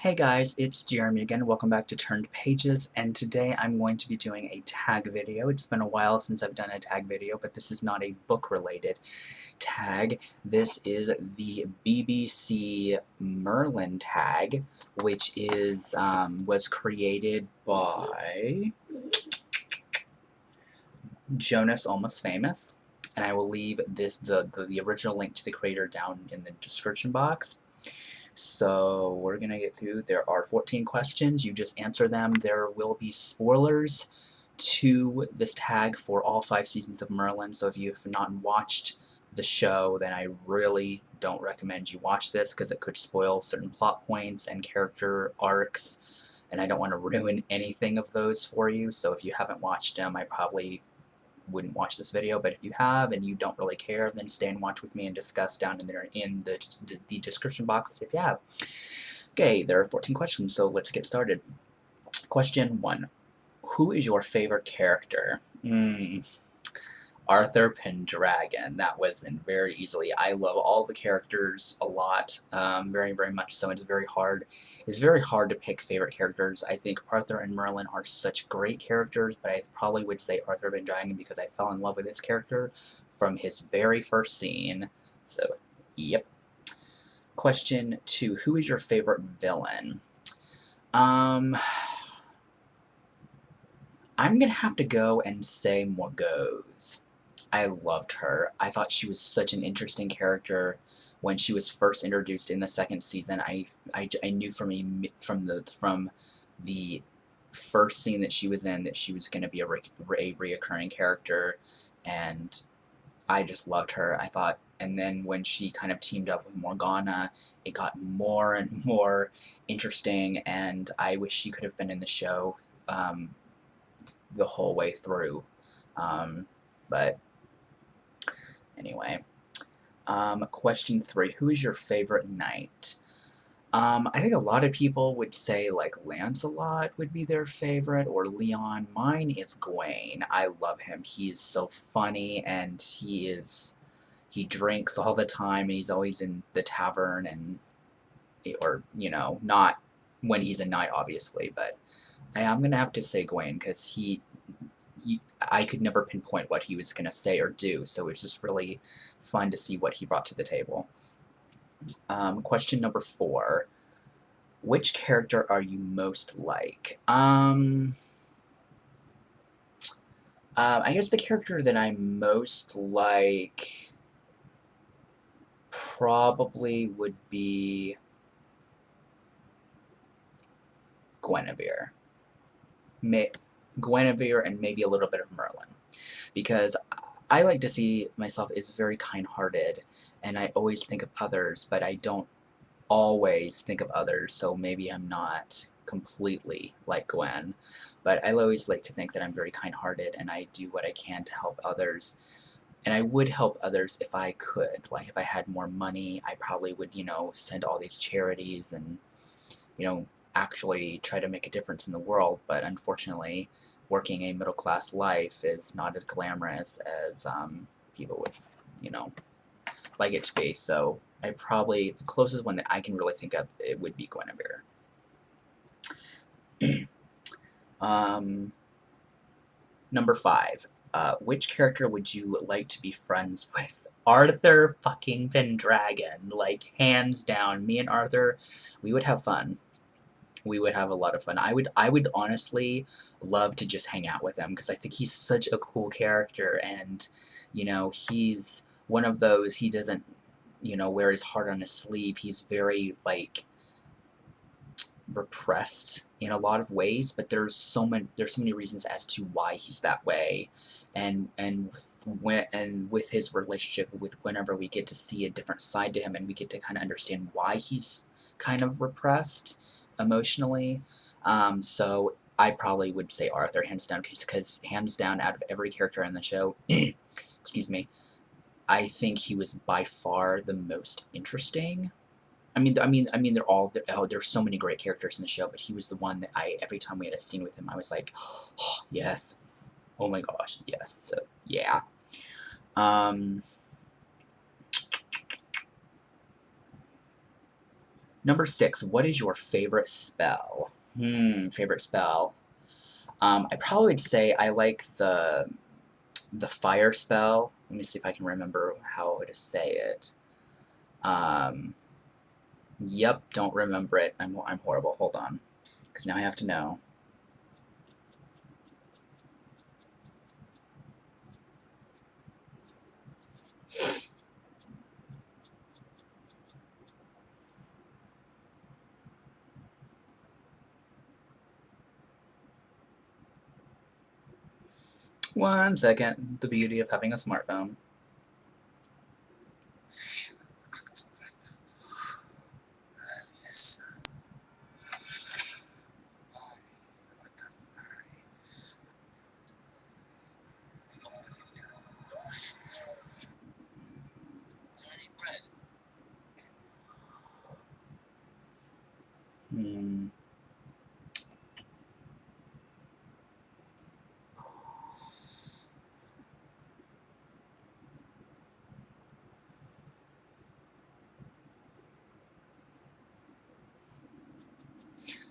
Hey guys, it's Jeremy again. Welcome back to Turned Pages, and today I'm going to be doing a tag video. It's been a while since I've done a tag video, but this is not a book-related tag. This is the BBC Merlin Tag, which is was created by Jonas Almost Famous, and I will leave the original link to the creator down in the description box. So we're gonna get through. There are 14 questions. You just answer them. There will be spoilers to this tag for all 5 seasons of Merlin. So if you have not watched the show, then I really don't recommend you watch this because it could spoil certain plot points and character arcs, and I don't want to ruin anything of those for you. So if you haven't watched them, I probably wouldn't watch this video, but if you have and you don't really care, then stay and watch with me and discuss down in there in the description box if you have. Okay, there are 14 questions, so let's get started. Question 1. Who is your favorite character? Arthur Pendragon. That was in very easily. I love all the characters a lot, very, very much so. It's very hard. It's very hard to pick favorite characters. I think Arthur and Merlin are such great characters, but I probably would say Arthur Pendragon because I fell in love with his character from his very first scene. So, yep. Question 2. Who is your favorite villain? I'm gonna have to go and say Morgause. I loved her. I thought she was such an interesting character when she was first introduced in the second season. I knew from the first scene that she was in that she was going to be a reoccurring character, and I just loved her. I thought, and then when she kind of teamed up with Morgana, it got more and more interesting, and I wish she could have been in the show the whole way through. But anyway, question 3. Who is your favorite knight? I think a lot of people would say like Lancelot would be their favorite, or Leon. Mine is Gawain. I love him. He's so funny, and he drinks all the time, and he's always in the tavern, and or not when he's a knight, obviously, but I'm gonna have to say Gawain because I could never pinpoint what he was going to say or do, so it's just really fun to see what he brought to the table. Question number 4. Which character are you most like? I guess the character that I'm most like probably would be Guinevere. Guinevere and maybe a little bit of Merlin, because I like to see myself as very kind-hearted, and I always think of others, but I don't always think of others, so maybe I'm not completely like Gwen, but I always like to think that I'm very kind-hearted and I do what I can to help others, and I would help others if I could. Like, if I had more money, I probably would, send all these charities and, actually try to make a difference in the world, but unfortunately, working a middle-class life is not as glamorous as people would, like it to be. So the closest one that I can really think of, it would be Guinevere. Number 5. Which character would you like to be friends with? Arthur fucking Pendragon. Like, hands down. Me and Arthur, we would have fun. We would have a lot of fun. I would honestly love to just hang out with him because I think he's such a cool character, and he's one of those, he doesn't wear his heart on his sleeve. He's very like repressed in a lot of ways, but there's so many reasons as to why he's that way, and with his relationship with Guinevere, we get to see a different side to him, and we get to kind of understand why he's kind of repressed emotionally. So I probably would say Arthur, hands down, because hands down, out of every character in the show, excuse me, I think he was by far the most interesting. I mean, there's so many great characters in the show, but he was the one that every time we had a scene with him, I was like, oh, yes, oh my gosh, yes. So yeah. Number 6, what is your favorite spell? Favorite spell. I probably would say I like the fire spell. Let me see if I can remember how to say it. Yep, don't remember it. I'm horrible. Hold on, because now I have to know. One second. The beauty of having a smartphone. Hmm.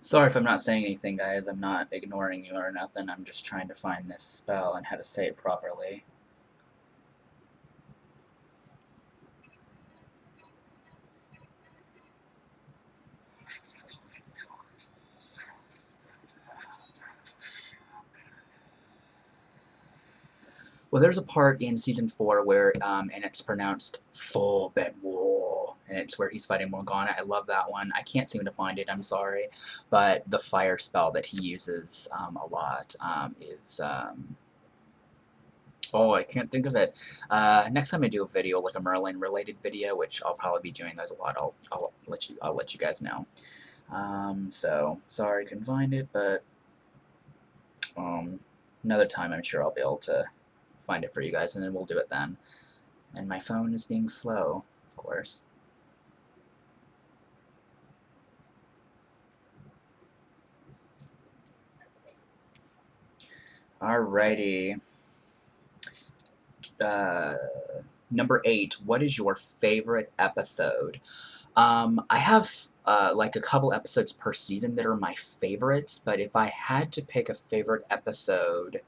Sorry if I'm not saying anything, guys. I'm not ignoring you or nothing. I'm just trying to find this spell and how to say it properly. Well, there's a part in season 4 where, and it's pronounced full bed war, and it's where he's fighting Morgana. I love that one. I can't seem to find it. I'm sorry, but the fire spell that he uses a lot is. Oh, I can't think of it. Next time I do a video, like a Merlin related video, which I'll probably be doing those a lot, I'll let you guys know. So sorry I couldn't find it, but another time I'm sure I'll be able to find it for you guys, and then we'll do it then. And my phone is being slow, of course. Alrighty. Number 8, what is your favorite episode? I have like a couple episodes per season that are my favorites, but if I had to pick a favorite episode,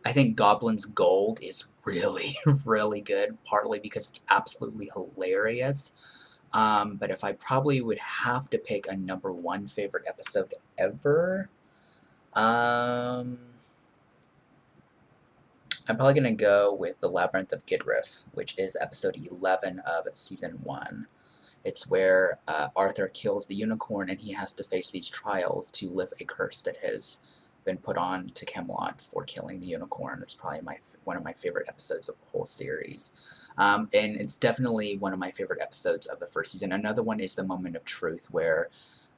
I think Goblin's Gold is really, really good, partly because it's absolutely hilarious. But if I probably would have to pick a number 1 favorite episode ever, I'm probably going to go with The Labyrinth of Gidriff, which is episode 11 of season 1. It's where Arthur kills the unicorn and he has to face these trials to lift a curse that has been put on to Camelot for killing the unicorn. It's probably one of my favorite episodes of the whole series. And it's definitely one of my favorite episodes of the first season. Another one is The Moment of Truth, where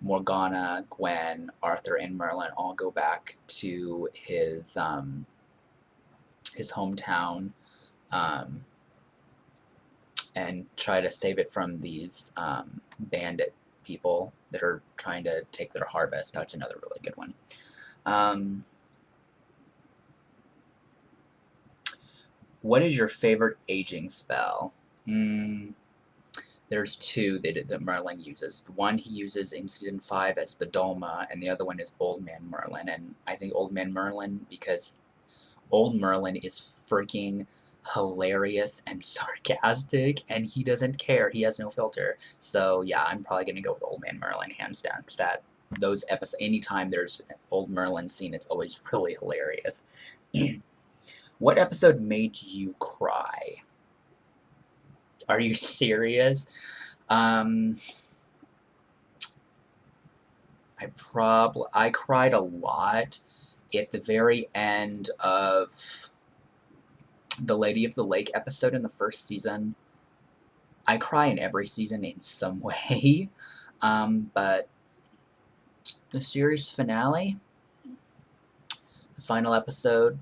Morgana, Gwen, Arthur, and Merlin all go back to his hometown and try to save it from these bandit people that are trying to take their harvest. That's another really good one. What is your favorite aging spell? There's 2 that Merlin uses. The one he uses in season 5 as the Dolma, and the other one is Old Man Merlin. And I think Old Man Merlin because Old Merlin is freaking hilarious and sarcastic, and he doesn't care. He has no filter. So yeah, I'm probably gonna go with Old Man Merlin hands down. Cause those episodes, anytime there's an Old Merlin scene, it's always really hilarious. What episode made you cry? Are you serious? I cried a lot at the very end of the Lady of the Lake episode in the first season. I cry in every season in some way, but the series finale, the final episode,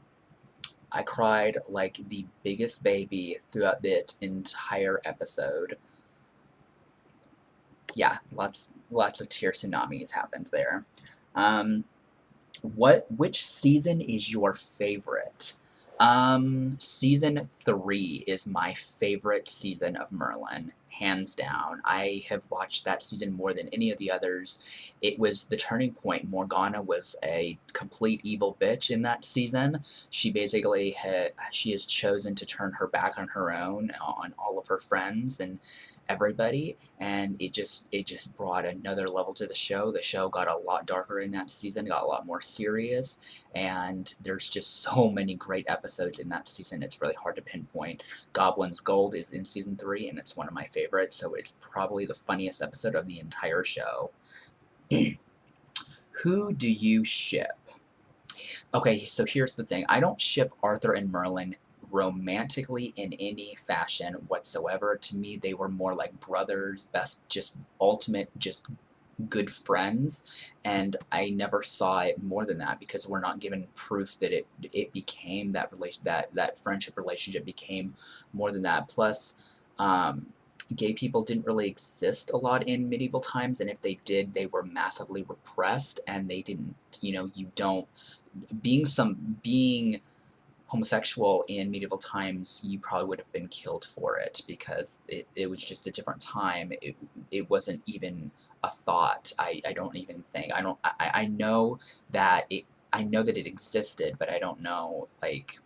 I cried like the biggest baby throughout the entire episode. Yeah, lots of tear tsunamis happened there. Which season is your favorite? Season 3 is my favorite season of Merlin, hands down. I have watched that season more than any of the others. It was the turning point. Morgana was a complete evil bitch in that season. She basically she has chosen to turn her back on her own, on all of her friends and everybody, and it just brought another level to the show. The show got a lot darker in that season, got a lot more serious, and there's just so many great episodes in that season. It's really hard to pinpoint. Goblin's Gold is in season 3, and it's one of my favorites, so it's probably the funniest episode of the entire show. Who do you ship? Okay, so here's the thing. I don't ship Arthur and Merlin romantically in any fashion whatsoever. To me, they were more like brothers, best, just ultimate, just good friends, and I never saw it more than that because we're not given proof that it became that relation, that friendship relationship became more than that. Plus, gay people didn't really exist a lot in medieval times, and if they did, they were massively repressed, and they didn't, you don't being homosexual in medieval times, you probably would have been killed for it because it was just a different time. It wasn't even a thought. I don't even think. I know that it existed, but I don't know, like,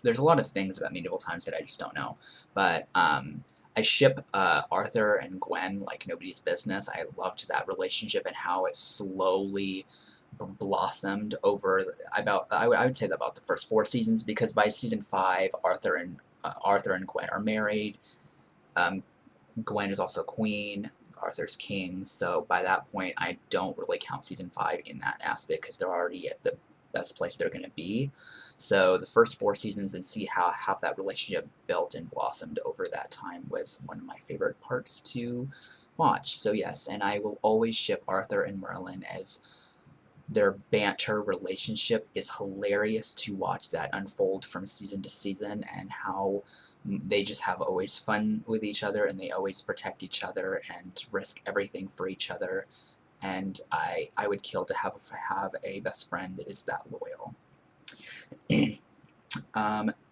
there's a lot of things about medieval times that I just don't know. But I ship Arthur and Gwen like nobody's business. I loved that relationship and how it slowly blossomed over about I would say that about the first 4 seasons, because by season 5 Arthur and Gwen are married. Gwen is also queen, Arthur's king, so by that point I don't really count season 5 in that aspect because they're already at the best place they're going to be. So the first 4 seasons and see how that relationship built and blossomed over that time was one of my favorite parts to watch. So yes, and I will always ship Arthur and Merlin, as their banter relationship is hilarious to watch that unfold from season to season, and how they just have always fun with each other, and they always protect each other and risk everything for each other. And I would kill to have a best friend that is that loyal.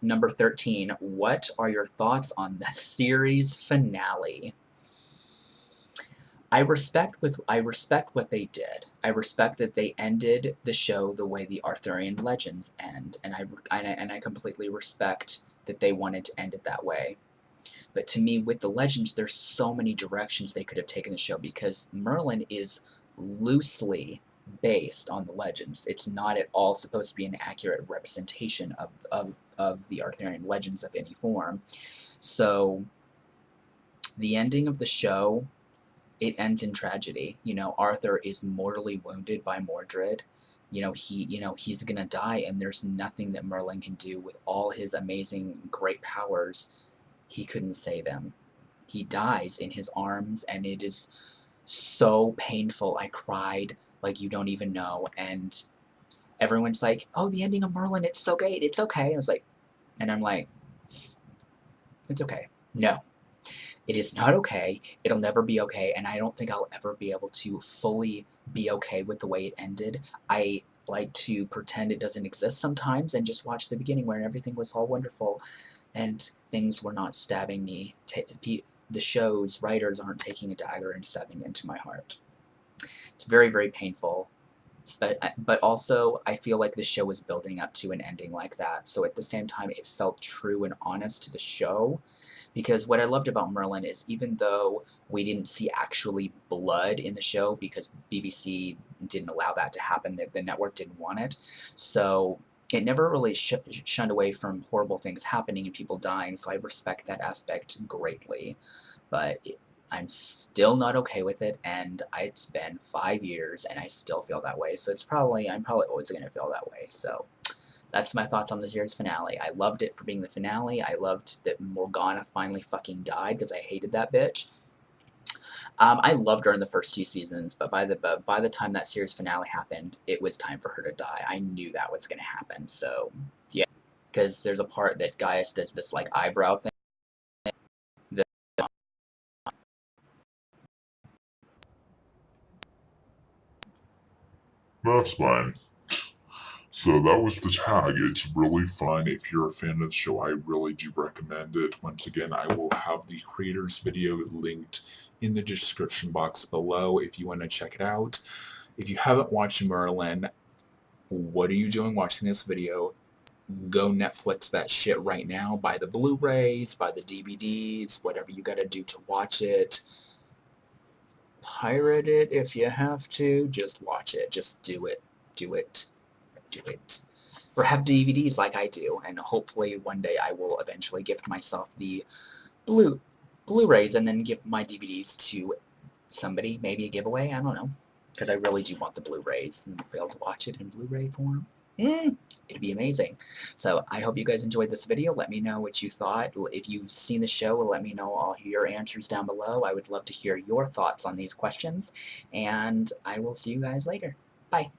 Number 13. What are your thoughts on the series finale? I respect what they did. I respect that they ended the show the way the Arthurian legends end, and I completely respect that they wanted to end it that way. But to me, with the legends, there's so many directions they could have taken the show, because Merlin is loosely based on the legends. It's not at all supposed to be an accurate representation of the Arthurian legends of any form. So the ending of the show, it ends in tragedy. Arthur is mortally wounded by Mordred. He's gonna die, and there's nothing that Merlin can do with all his amazing, great powers. He couldn't save him. He dies in his arms, and it is so painful. I cried like you don't even know, and everyone's like, "Oh, the ending of Merlin, it's so great, it's okay." I'm like, it's okay. No, it is not okay. It'll never be okay, and I don't think I'll ever be able to fully be okay with the way it ended. I like to pretend it doesn't exist sometimes and just watch the beginning where everything was all wonderful and things were not stabbing me. The show's writers aren't taking a dagger and stabbing into my heart. It's very, very painful. But also, I feel like the show was building up to an ending like that, so at the same time, it felt true and honest to the show. Because what I loved about Merlin is, even though we didn't see actually blood in the show, because BBC didn't allow that to happen, the network didn't want it, so it never really shunned away from horrible things happening and people dying, so I respect that aspect greatly. But I'm still not okay with it, and it's been 5 years, and I still feel that way, so I'm probably always going to feel that way. So that's my thoughts on this year's finale. I loved it for being the finale. I loved that Morgana finally fucking died, because I hated that bitch. I loved her in the first 2 seasons, but by the time that series finale happened, it was time for her to die. I knew that was going to happen, so yeah. Because there's a part that Gaius does this, like, eyebrow thing. That's fine. So that was the tag. It's really fun. If you're a fan of the show, I really do recommend it. Once again, I will have the creator's video linked in the description box below if you want to check it out. If you haven't watched Merlin, what are you doing watching this video? Go Netflix that shit right now. Buy the Blu-rays, buy the DVDs, whatever you gotta do to watch it. Pirate it if you have to. Just watch it. Just do it. Do it. Do it. Or have DVDs like I do, and hopefully one day I will eventually gift myself the Blu-rays and then give my DVDs to somebody, maybe a giveaway, I don't know, because I really do want the Blu-rays and be able to watch it in Blu-ray form. It'd be amazing. So I hope you guys enjoyed this video. Let me know what you thought. If you've seen the show, let me know all your answers down below. I would love to hear your thoughts on these questions, and I will see you guys later. Bye.